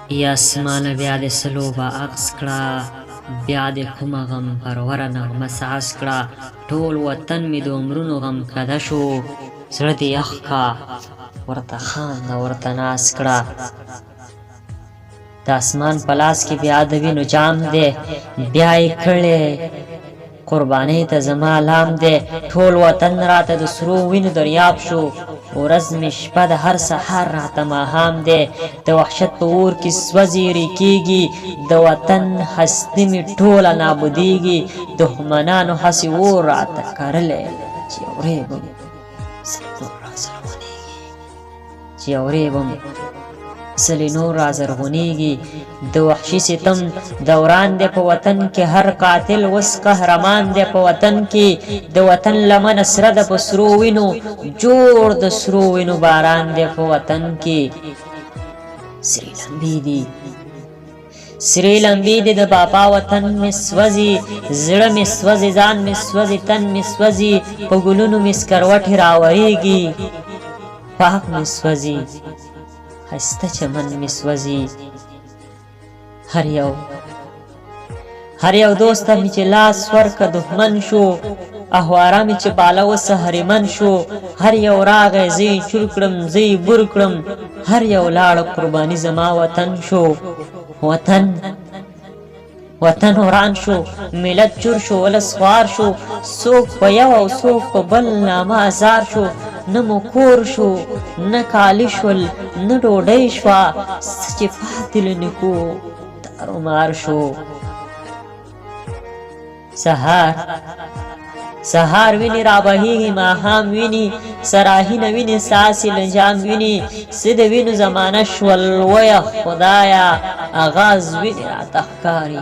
یا اسمانه بیا د سلوبه عکس کړه، بیا د کومه غم پروره نغمه ساز کړه. ټول وطن مې د عمرونو غم کده شو، زړه دې یخ کا ورته خانده ورته ناز کړه. د اسمان په لاس کې بیا د وینو جام دی، بیا یې کړې قربانۍ ته زما لام دی. ټول وطن راته د سرو وینو دریاب شو، ورځ مې شپه د هر سهار راته ماښام دی. د وحشت په اور کې سوځي ریکېږي، د وطن هستي مې ټوله نابودېږي. دښمنانو هسې اور راته کرلی چې اورېږم چې اورېږم سلې نور را زرغونېږي. د وحشي ستم دوران دی په وطن کې، هر قاتل اوس قهرمان دی په وطن کې. د وطن لمنه سره ده په سرو وینو، جوړ د سرو وینو باران دی په وطن کې. سرې لمبې دي سرې لمبې دي د بابا وطن مې سوځي، زړه مې سوځي ځان مې سوځي تن مې سوځي. په ګلونو مې سکروټې راورېږي، پاک مې سوځي ښایسته چمن مې سوځي. هر یو دوست مې چې لاس ورکه دښمن شو، احواره مې چې باله وسه هریمن شو. هر یو راغی زه یې چور کړم زه یې بور کړم، هر یو لاړه قرباني زما وطن شو. وطن وران شو، ملت چور شو، ولس خوار شو. څوک په یو او څوک په بل نامه ازار شو. نه مو کور شو نه کالي شول نه ډوډۍ شوه، څه چې پاتې له نیکو دارومار شو. سهار ویني رابهېږي ماښام ویني، سراهینه ویني ساسې لنجام ویني. څه د وینو زمانه شول ویه خدایه، آغاز ویني راته ښکاري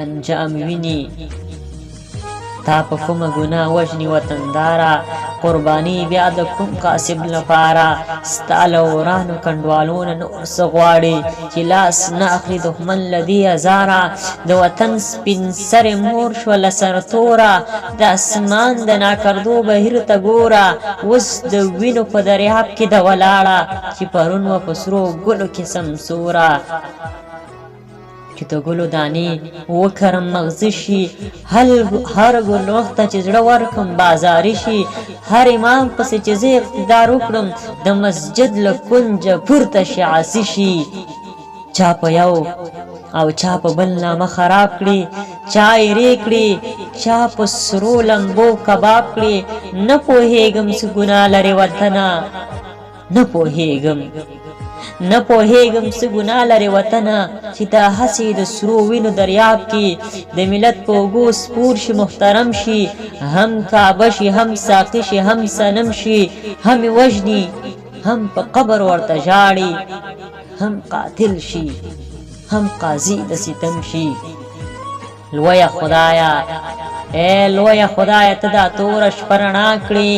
انجام ویني. تا په کومه ګناه وژني وطنداره، قرباني بیا د کوم قاسب لپاره. ستا له ورانو کنډوالو نه نور څه غواړي، چې لاس نه اخلي دښمن له دې ازاره. د وطن سپین سرې مور شوله سرتوره، د اسمان د ناکردو بهیر ته ګوره. اوس د وینو په دریاب کې ده ولاړه، چې پرون وه په سرو ګلو کې سمسوره. چې د ګلو دانې وکرم مغزه شي، هر ګل وخته چې زړه ورکم بازاري شي. هر امام پسې چې زه اقتدار وکړم، د مسجد له کونجه پورته شي عاصي شي. چا په یو او چا په بل نامه خراب کړي، چا ایرې کړي چا په سرو لمبو کباب کړي. نه پوهېږم څه ګناه لري وطنه، نه پوهېږم څه ګناه لري وطنه، چې دا هسې د سرو وینو دریاب کې د ملت په اوږو سپور شي محترم شي. هم کعبه شي هم ساقي شي هم صنم شي، هم یې وژني هم په قبر ورته ژاړي. هم قاتل شي هم قاضي د ستم شي. لویه خدایه لویه خدایه ته دا توره شپه رڼا کړې،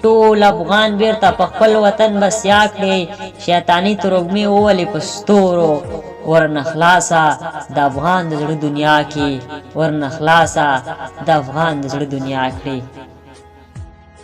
ټول افغان بیرته په خپل وطن بسیا کړې. شیطاني تروږمې وولې په ستورو، ورنه خلاصه د افغان د زړه دنیا کې، ورنه خلاصه د افغان د زړه دنیا کړې.